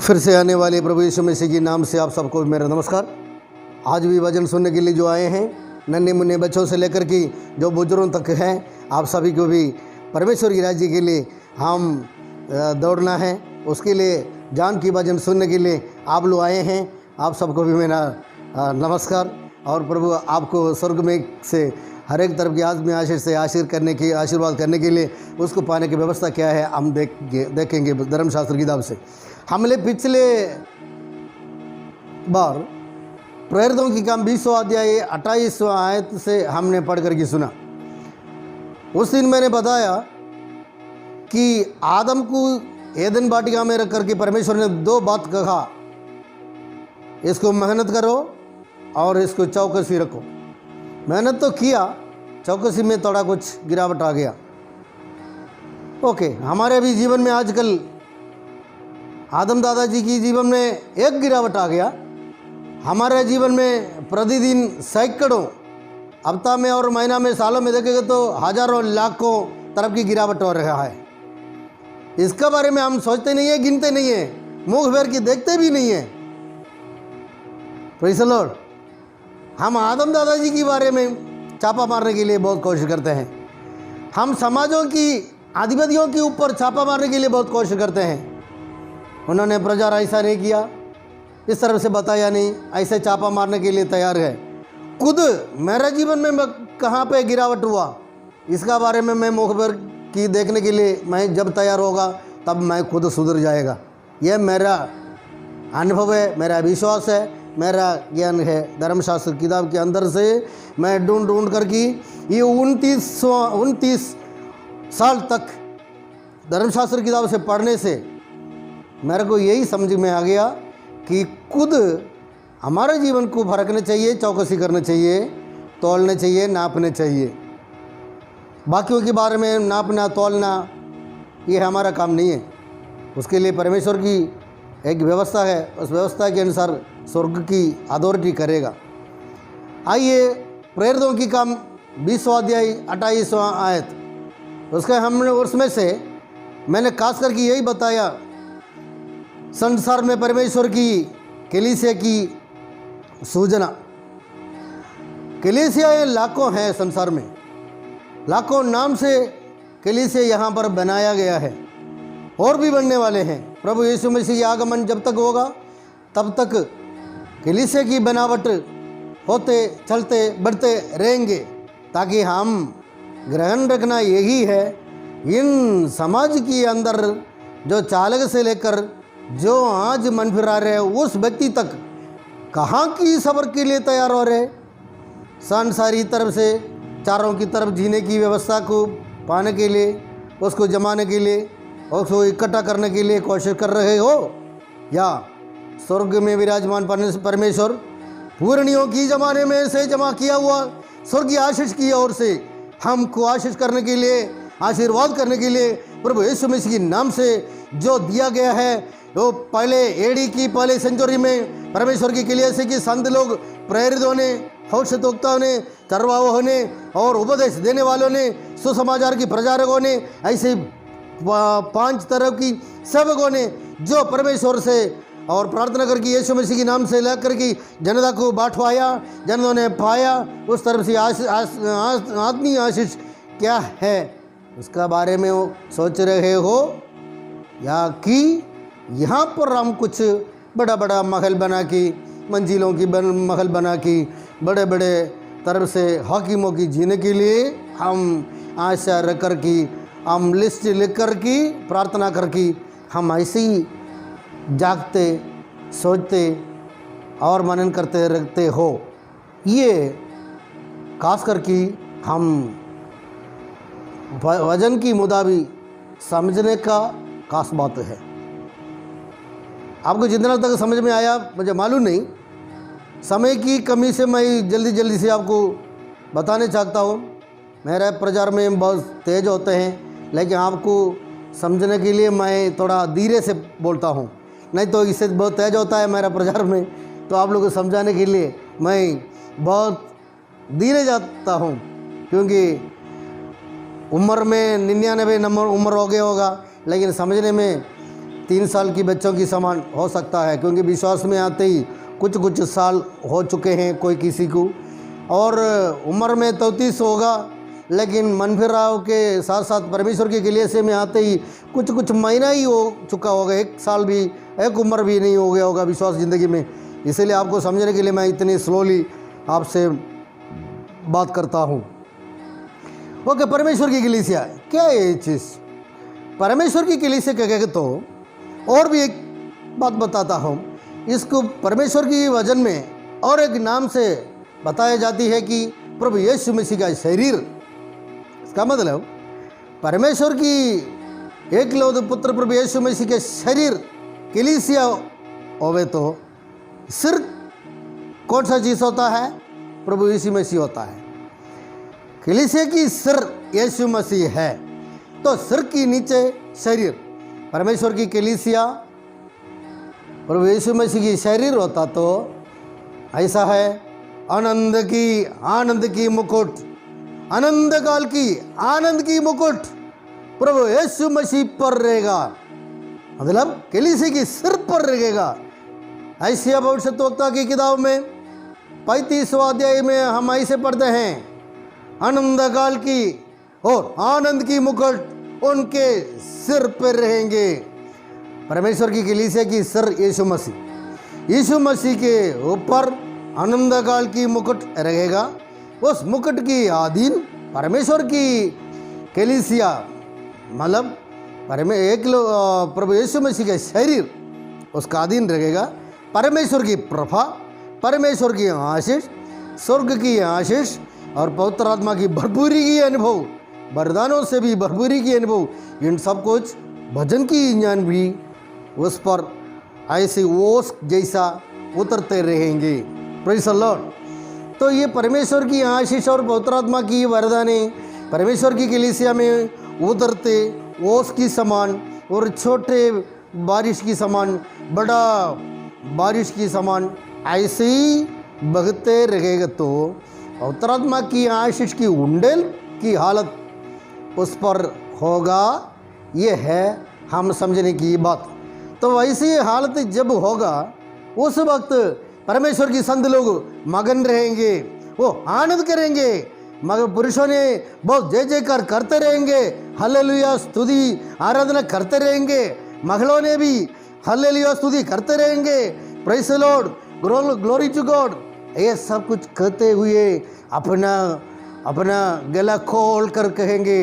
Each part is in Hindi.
फिर से आने वाले प्रभु यीशु मसीह के नाम से आप सबको मेरा नमस्कार। आज भी वचन सुनने के लिए जो आए हैं, नन्हे मुन्ने बच्चों से लेकर के जो बुजुर्गों तक हैं, आप सभी को भी परमेश्वर की राज्य के लिए हम दौड़ना है। उसके लिए जान की वचन सुनने के लिए आप लोग आए हैं। आप सबको भी मेरा नमस्कार। और प्रभु आपको स्वर्ग में से हर एक तरफ की आत्मीय आशीष से आशीर्वाद करने के लिए उसको पाने की व्यवस्था क्या है हम देखेंगे धर्मशास्त्र की किताब से। हमने पिछले बार प्रेरितों की काम 20वां अध्याय 28वां आयत से हमने पढ़ करके सुना। उस दिन मैंने बताया कि आदम को एदन वाटिका में रख करके परमेश्वर ने दो बात कहा, इसको मेहनत करो और इसको चौकसी रखो। मेहनत तो किया, चौकसी में थोड़ा कुछ गिरावट आ गया। ओके, हमारे भी जीवन में आजकल आदम दादाजी की जीवन में एक गिरावट आ गया। हमारे जीवन में प्रतिदिन सैकड़ों, हफ्ता में और महीना में, सालों में देखेंगे तो हजारों लाखों तरफ की गिरावट हो रहा है। इसका बारे में हम सोचते नहीं है, गिनते नहीं है, मुंह फेर के देखते भी नहीं है। Praise the Lord. हम आदम दादाजी के बारे में छापा मारने के लिए बहुत कोशिश करते हैं। हम समाजों की अधिपतियों के ऊपर छापा मारने के लिए बहुत कोशिश करते हैं। उन्होंने प्रचार ऐसा नहीं किया, इस तरह से बताया नहीं, ऐसे छापा मारने के लिए तैयार है। खुद मेरे जीवन में कहाँ पे गिरावट हुआ, इसका बारे में मैं मुख पर की देखने के लिए मैं जब तैयार होगा तब मैं खुद सुधर जाएगा। यह मेरा अनुभव है, मेरा विश्वास है, मेरा ज्ञान है। धर्मशास्त्र किताब के अंदर से मैं ढूंढ करके ये 29 साल तक धर्मशास्त्र किताब से पढ़ने से मेरे को यही समझ में आ गया कि खुद हमारे जीवन को परखना चाहिए, चौकसी करना चाहिए, तोलना चाहिए, नापना चाहिए। बाकियों के बारे में नापना तोलना ये हमारा काम नहीं है। उसके लिए परमेश्वर की एक व्यवस्था है, उस व्यवस्था के अनुसार स्वर्ग की अथॉरिटी करेगा। आइए प्रेरितों की काम 20वां अध्याय 28वां आयत, उसमें से मैंने खास करके यही बताया, संसार में परमेश्वर की कलीसिया की सूचना। कलीसियाएँ लाखों हैं संसार में, लाखों नाम से कलीसिया यहाँ पर बनाया गया है और भी बनने वाले हैं। प्रभु यीशु मसीह की आगमन जब तक होगा तब तक कलीसिया की बनावट होते चलते बढ़ते रहेंगे, ताकि हम ग्रहण रखना यही है, इन समाज के अंदर जो चालक से लेकर जो आज मन फिरा रहे हैं उस व्यक्ति तक कहाँ की सबर के लिए तैयार हो रहे, संसारी तरफ से चारों की तरफ जीने की व्यवस्था को पाने के लिए, उसको जमाने के लिए, उसको इकट्ठा करने के लिए कोशिश कर रहे हो, या स्वर्ग में विराजमान परमेश्वर पूर्णियों की जमाने में से जमा किया हुआ स्वर्गीय आशीष की ओर से हमको आशीष करने के लिए, आशीर्वाद करने के लिए प्रभु यीशु मसीह के नाम से जो दिया गया है, वो पहले एडी की पहले सेंचुरी में परमेश्वर की कलीसिया की संत लोग, प्रेरितों ने, भविष्यद्वक्ताओं ने, चरवाहों ने और उपदेश देने वालों ने, सुसमाचार की प्रचारकों ने, ऐसे 5 तरह की सेवकों ने जो परमेश्वर से और प्रार्थना करके यीशु मसीह के नाम से लेकर के जनता को बांटवाया, जनता ने पाया। उस तरफ से आत्मीय आशीष क्या है उसका बारे में वो सोच रहे हो, या कि यहाँ पर हम कुछ बड़ा बड़ा महल बना के, मंजिलों की महल बना के, बड़े बड़े तरफ से हाकिमों की जीने के लिए हम आशा रख कर की, हम लिस्ट लिख कर की, प्रार्थना करके हम ऐसे ही जागते, सोचते और मनन करते रखते हो। ये खास करके हम वजन की मुताबिक समझने का खास बात है। आपको जितना तक समझ में आया मुझे मालूम नहीं, समय की कमी से मैं जल्दी से आपको बताने चाहता हूँ। मेरे प्रचार में बहुत तेज़ होते हैं, लेकिन आपको समझने के लिए मैं थोड़ा धीरे से बोलता हूँ, नहीं तो इससे बहुत तेज़ होता है मेरा प्रचार में, तो आप लोगों को समझाने के लिए मैं बहुत धीरे जाता हूँ, क्योंकि उम्र में 99 नंबर उम्र हो गया होगा, लेकिन समझने में 3 साल की बच्चों की समान हो सकता है, क्योंकि विश्वास में आते ही कुछ कुछ साल हो चुके हैं कोई किसी को, और उम्र में 33 होगा, लेकिन मन फिराव के साथ साथ परमेश्वर के कलीसिया में आते ही कुछ कुछ महीना ही हो चुका होगा, 1 साल भी, 1 उम्र भी नहीं हो गया होगा विश्वास ज़िंदगी में। इसीलिए आपको समझने के लिए मैं इतनी स्लोली आपसे बात करता हूँ। ओके, परमेश्वर की कलीसिया क्या है ये चीज़? परमेश्वर की कलीसिया क्या कहे तो और भी एक बात बताता हूँ। इसको परमेश्वर की वचन में और एक नाम से बताया जाती है कि प्रभु यीशु मसीह का शरीर। इसका मतलब परमेश्वर की एकलौते पुत्र प्रभु यीशु मसीह के शरीर कलीसिया होवे तो सिर कौन सा चीज़ होता है? प्रभु यीशु मसीह होता है। कलीसिया की सिर यीशु मसीह है, तो सिर की नीचे शरीर परमेश्वर की कलीसिया प्रभु यीशु मसीह की शरीर होता तो ऐसा है, आनंद की मुकुट, अनंत काल की आनंद की मुकुट प्रभु यीशु मसीह पर रहेगा, मतलब कलीसिया की सिर पर रहेगा। ऐसिया भविष्यद्वक्ता की किताब में 35वां अध्याय में हम ऐसे पढ़ते हैं, अनंत काल की और आनंद की मुकुट उनके सिर पर रहेंगे। परमेश्वर की कलीसिया की सिर यीशु मसीह के ऊपर आनंद काल की मुकुट रहेगा। उस मुकुट की अधीन परमेश्वर की कलीसिया, मतलब प्रभु यीशु मसीह के शरीर उसका अधीन रहेगा। परमेश्वर की प्रभा, परमेश्वर की आशीष, स्वर्ग की आशीष और पवित्र आत्मा की भरपूरी की अनुभव, वरदानों से भी भरपूरी की अनुभव, इन सब कुछ भजन की ज्ञान भी उस पर ऐसे ओस जैसा उतरते रहेंगे। Praise the Lord. तो ये परमेश्वर की आशीष और पवित्र आत्मा की वरदाने परमेश्वर की कलीसिया में उतरते ओस की समान और छोटे बारिश की समान, बड़ा बारिश की समान ऐसे ही बगते रहेगा तो पवित्र आत्मा की आशीष की उंडेल की हालत उस पर होगा। ये है हम समझने की बात। तो वैसी हालत जब होगा उस वक्त परमेश्वर की संत लोग मगन रहेंगे, वो आनंद करेंगे, मगर पुरुषों ने बहुत जय जयकार करते रहेंगे, हालेलुया स्तुति आराधना करते रहेंगे, महिलाओं ने भी हालेलुया स्तुति करते रहेंगे, praise the Lord, glory to God. ये सब कुछ कहते हुए अपना अपना गला खोल कर कहेंगे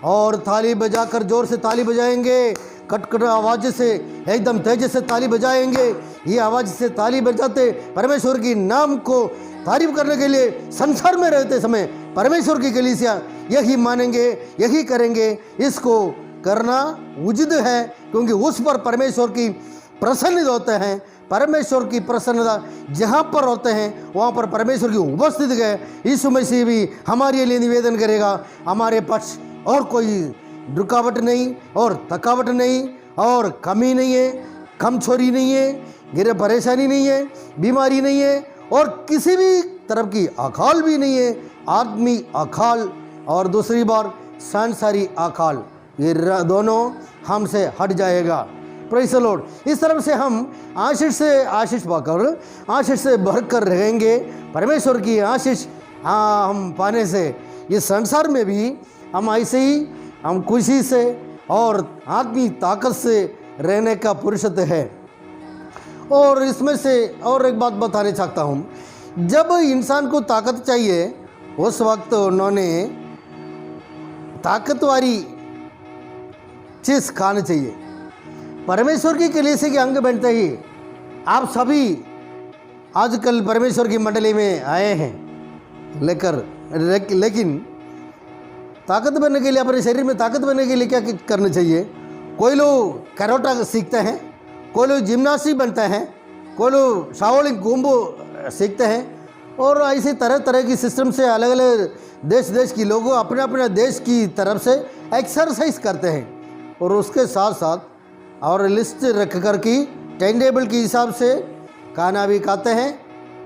और ताली बजाकर जोर से ताली बजाएंगे, कटकट आवाज़ से एकदम तेज से ताली बजाएंगे। ये आवाज़ से ताली बजाते परमेश्वर की नाम को तारीफ करने के लिए संसार में रहते समय परमेश्वर की कलीसिया यही मानेंगे, यही करेंगे। इसको करना उचित है, क्योंकि उस पर परमेश्वर की प्रसन्नता होते हैं। परमेश्वर की प्रसन्नता जहाँ पर होते हैं वहाँ पर परमेश्वर की उपस्थिति है। यीशु मसीह भी हमारे लिए निवेदन करेगा, हमारे पक्ष और कोई रुकावट नहीं और थकावट नहीं और कमी नहीं है, कमजोरी नहीं है, गिरे परेशानी नहीं है, बीमारी नहीं है और किसी भी तरफ की अकाल भी नहीं है। आदमी अकाल और दूसरी बार सांसारी अकाल, ये दोनों हमसे हट जाएगा। Praise the Lord. इस तरफ से हम आशीष से आशीष पाकर आशीष से भरकर रहेंगे। परमेश्वर की आशीष हम पाने से इस संसार में भी हम ऐसे ही हम खुशी से और आत्मी ताकत से रहने का पुरुषत्व है। और इसमें से और एक बात बताने चाहता हूँ, जब इंसान को ताकत चाहिए उस वक्त उन्होंने ताकत वाली चीज़ खानी चाहिए। परमेश्वर की कलीसिया के अंग बनते ही आप सभी आजकल परमेश्वर की मंडली में आए हैं लेकिन ताकत बनने के लिए, अपने शरीर में ताकत बनने के लिए क्या करना चाहिए? कोई लोग कैरोटा सीखते हैं, कोई लोग जिम्नास्टिक बनते हैं, कोई लोग शाओलिन कुंबो सीखते हैं और ऐसे तरह तरह की सिस्टम से अलग अलग देश की लोगों अपने अपने देश की तरफ से एक्सरसाइज करते हैं और उसके साथ साथ और लिस्ट रख कर की टाइम टेबल के हिसाब से खाना भी खाते हैं,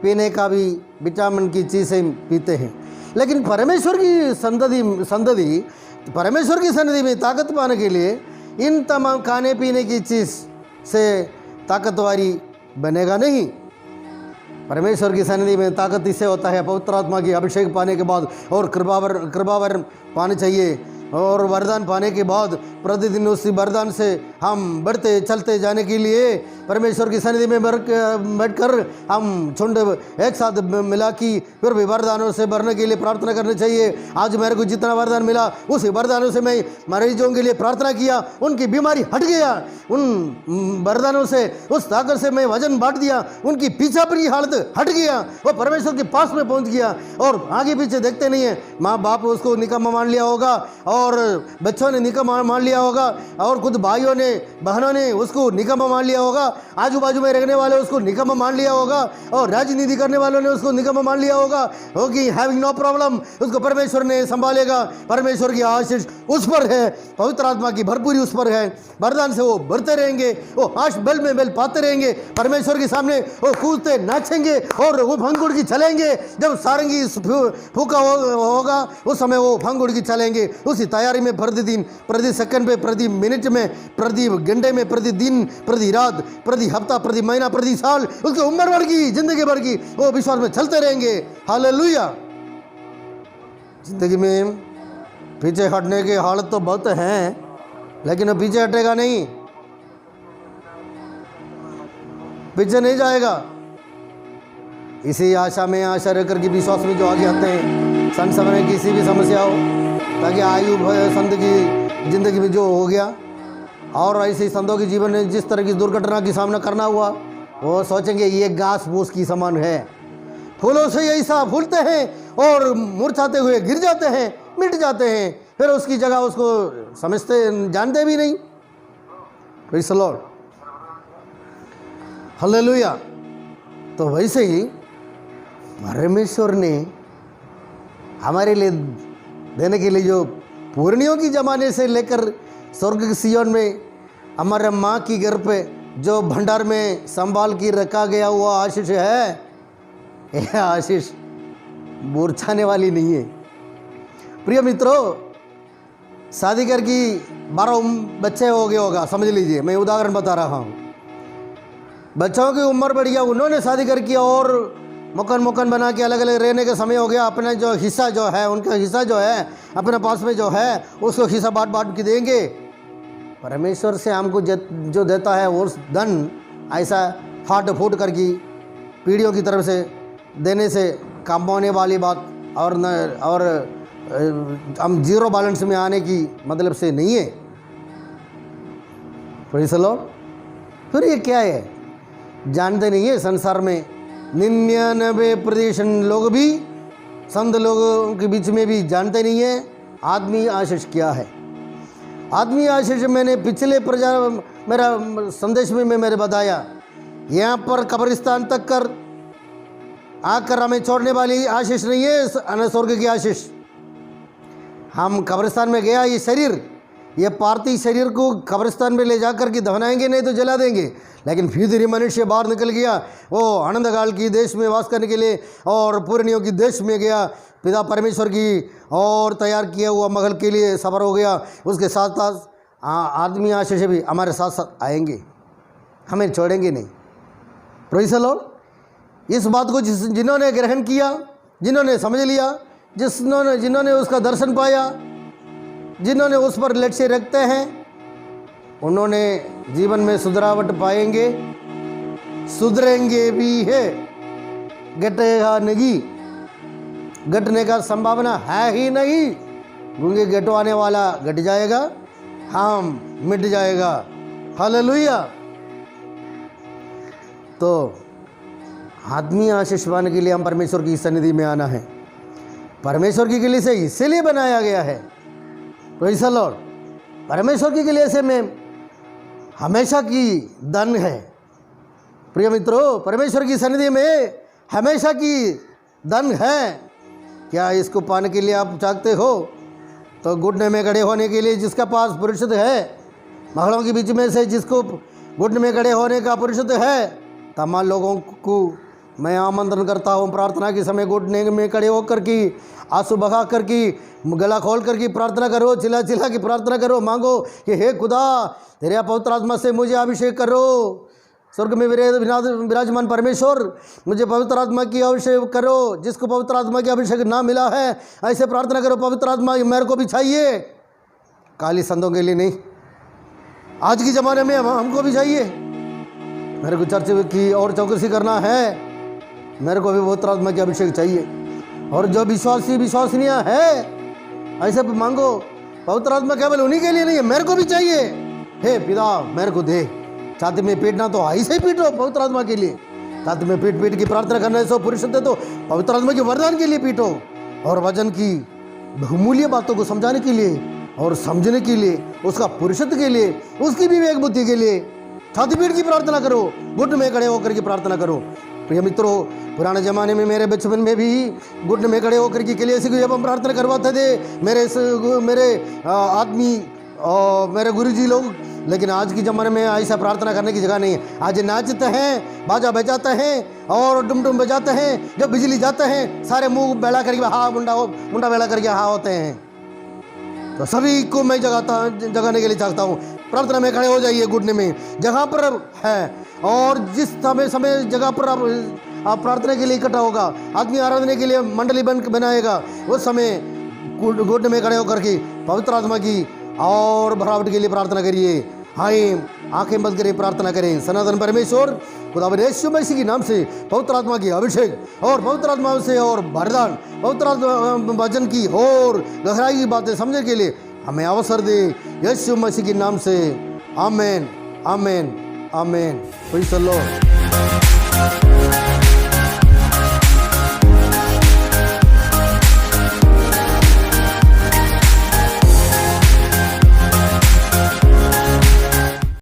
पीने का भी विटामिन की चीज़ें पीते हैं। लेकिन परमेश्वर की संतति परमेश्वर की सन्निधि में ताकत पाने के लिए इन तमाम खाने पीने की चीज़ से ताकतवारी बनेगा नहीं। परमेश्वर की सन्निधि में ताकत इससे होता है पवित्र आत्मा की अभिषेक पाने के बाद और कृपावर पाने चाहिए, और वरदान पाने के बाद प्रतिदिन उसी वरदान से हम बढ़ते चलते जाने के लिए परमेश्वर की सन्निधि में बैठकर हम झुंड एक साथ मिला कि फिर भी वरदानों से भरने के लिए प्रार्थना करनी चाहिए। आज मेरे को जितना वरदान मिला उसी वरदानों से मैं मरीजों के लिए प्रार्थना किया, उनकी बीमारी हट गया, उन वरदानों से उस ताकत से मैं वजन बांट दिया, उनकी पीछापनी हालत हट गया, वो परमेश्वर के पास में पहुंच गया और आगे पीछे देखते नहीं है। माँ बाप उसको निकम्मा मान लिया होगा और बच्चों ने निकम्मा मान लिया होगा और खुद भाइयों ने बहनों ने उसको निकम्मा मान लिया होगा, आजू बाजू में रहने वाले उसको निकम्मा मान लिया होगा और राजनीति करने वालों ने उसको निकम्मा मान लिया होगा। होगी हैविंग नो प्रॉब्लम, उसको परमेश्वर ने संभालेगा। परमेश्वर की आशीष उस पर है, पवित्र आत्मा की भरपूरी उस पर है, वरदान से वो बढ़ते रहेंगे, वो आश बल में बल पाते रहेंगे, परमेश्वर के सामने वो कूदते नाचेंगे और वो भंगुड़ की चलेंगे। जब सारंगी फूका होगा उस समय वो भंगुड़ की चलेंगे। उसी तैयारी में प्रतिदिन, प्रति सेकंड पे, प्रति मिनट में, प्रति घंटे में, प्रति दिन, प्रति रात, प्रति हफ्ता, प्रति महीना, प्रति साल, उसकी उम्र भर की, जिंदगी भर की वो विश्वास में चलते रहेंगे। हालेलुया। जिंदगी में पीछे हटने की हालत तो बहुत हैं, लेकिन वो पीछे हटेगा नहीं, पीछे नहीं जाएगा। इसी आशा में, आशा रहकर के विश्वास में जो आगे आते हैं, सन समय में किसी भी समस्या हो, ताकि आयु संत की जिंदगी में जो हो गया और ऐसे संतों के जीवन में जिस तरह की दुर्घटना की सामना करना हुआ, वो सोचेंगे ये घास फूस की समान है, फूलों से ऐसा फूलते हैं और मुरझाते हुए गिर जाते हैं, मिट जाते हैं, फिर उसकी जगह उसको समझते जानते भी नहीं। Praise the Lord, hallelujah. तो वैसे ही परमेश्वर ने हमारे लिए देने के लिए जो पूर्णियों की जमाने से लेकर स्वर्ग की सियोन में हमारे माँ की घर पे जो भंडार में संभाल के रखा गया हुआ आशीष है, यह आशीष मूर्छाने वाली नहीं है। प्रिय मित्रों, शादी करके 12 बच्चे हो गए होगा, समझ लीजिए, मैं उदाहरण बता रहा हूँ। बच्चों की उम्र बढ़ गया, उन्होंने शादी करके और मकान बना के अलग अलग रहने का समय हो गया। अपना जो हिस्सा जो है, उनका हिस्सा जो है अपने पास में जो है, उसको हिस्सा बांट के देंगे। परमेश्वर से हमको जो देता है वो धन ऐसा फाट फूट करके पीढ़ियों की तरफ से देने से कमाने वाली बात और हम जीरो बैलेंस में आने की मतलब से नहीं है। Praise the Lord. फिर ये क्या है, जानते नहीं है। संसार में 99% लोग भी, संत लोगों के बीच में भी जानते नहीं है आत्मीय आशीष क्या है। आत्मीय आशीष मैंने पिछले मेरा संदेश में मैंने बताया, यहाँ पर कब्रिस्तान तक कर आकर हमें छोड़ने वाली आशीष नहीं है, स्वर्ग की आशीष। हम कब्रिस्तान में गया, ये शरीर, ये पार्थिव शरीर को कब्रिस्तान में ले जाकर के दफनाएंगे, नहीं तो जला देंगे। लेकिन फिर ये मनुष्य बाहर निकल गया, वो आनंदकाल की देश में वास करने के लिए और पूर्णियों की देश में गया, पिता परमेश्वर की और तैयार किया हुआ महल के लिए सफर हो गया। उसके साथ साथ आदमी आशीष भी हमारे साथ साथ आएंगे, हमें छोड़ेंगे नहीं। Praise the Lord. इस बात को जिन्होंने ग्रहण किया, जिन्होंने समझ लिया, जिन्होंने उसका दर्शन पाया, जिन्होंने उस पर लक्ष्य रखते हैं, उन्होंने जीवन में सुधरावट पाएंगे, सुधरेंगे भी है। घटेगा नहीं, घटने का संभावना है ही नहीं, क्योंकि घटवाने वाला घट जाएगा, हम मिट जाएगा। हालेलुया। तो आत्मीय आशीष पाने के लिए हम परमेश्वर की सन्निधि में आना है। परमेश्वर की किले से इसीलिए बनाया गया है। Praise the Lord. परमेश्वर की किले से में हमेशा की धन है। प्रिय मित्रों, परमेश्वर की सन्निधि में हमेशा की धन है। क्या इसको पाने के लिए आप चाहते हो? तो घुटने में खड़े होने के लिए जिसका पास पुरुषत्व है, महलों के बीच में से जिसको घुटने में खड़े होने का पुरुषत्व है, तमाम लोगों को मैं आमंत्रण करता हूँ प्रार्थना के समय घुटने में खड़े होकर की, आंसू बहा कर की, गला खोल कर की प्रार्थना करो, चिल्ला चिल्ला की प्रार्थना करो, मांगो कि हे खुदा तेरे पवित्र आत्मा से मुझे अभिषेक करो। स्वर्ग में विराजमान परमेश्वर, मुझे पवित्र आत्मा की अभिषेक करो। जिसको पवित्र आत्मा की अभिषेक ना मिला है ऐसे प्रार्थना करो, पवित्र आत्मा मेरे को भी चाहिए, काली संतों के लिए नहीं, आज के ज़माने में हमको भी चाहिए। मेरे को चर्च की और चौकसी करना है, मेरे को भी पवित्र आत्मा की अभिषेक चाहिए। और जो विश्वासिनियाँ है ऐसे मांगो, पवित्र आत्मा केवल उन्हीं के लिए नहीं है, मेरे को भी चाहिए। हे पिता मेरे को दे। छाती में पीटना तो ऐसे ही पीटो पवित्र आत्मा के लिए, छाती में पीट पीट की प्रार्थना करने से पुरुष तो पवित्र आत्मा के वरदान के लिए पीटो, और वचन की बहुमूल्य बातों को समझाने के लिए और समझने के लिए, उसका पुरुषत्व के लिए, उसकी विवेक बुद्धि के लिए छाती पीट की प्रार्थना करो, घुटने में खड़े होकर की प्रार्थना करो। प्रिय मित्रों, पुराने ज़माने में मेरे बचपन में भी घुटने में खड़े होकर की कलीसिया की जब हम प्रार्थना करवाते थे मेरे आदमी और मेरे गुरुजी लोग, लेकिन आज के ज़माने में ऐसा प्रार्थना करने की जगह नहीं है। आज नाचते हैं, बाजा बजाते हैं और डुम बजाते हैं, जब बिजली जाते हैं सारे मुंह बेड़ा करके हाँ मुंडा बेड़ा करके हाँ होते हैं। तो सभी को मैं जगाने के लिए चाहता हूँ, प्रार्थना में खड़े हो जाइए घुटने में जहाँ पर है, और जिस समय जगह पर आप प्रार्थना के लिए इकट्ठा होगा, आदमी आराधना के लिए मंडली बनाएगा, उस समय घुटने में खड़े होकर के पवित्र आत्मा की और भरावट के लिए प्रार्थना करिए। हाय आंखें बंद करिए, प्रार्थना करें। सनातन परमेश्वर खुदावंद यीशु मसीह के नाम से पवित्र आत्मा की अभिषेक और पवित्र आत्मा से और वरदान, पवित्र आत्मा वचन की और गहराई की बातें समझने के लिए हमें अवसर दे, यीशु मसीह के नाम से। आमीन आमीन आमीन। Praise the Lord.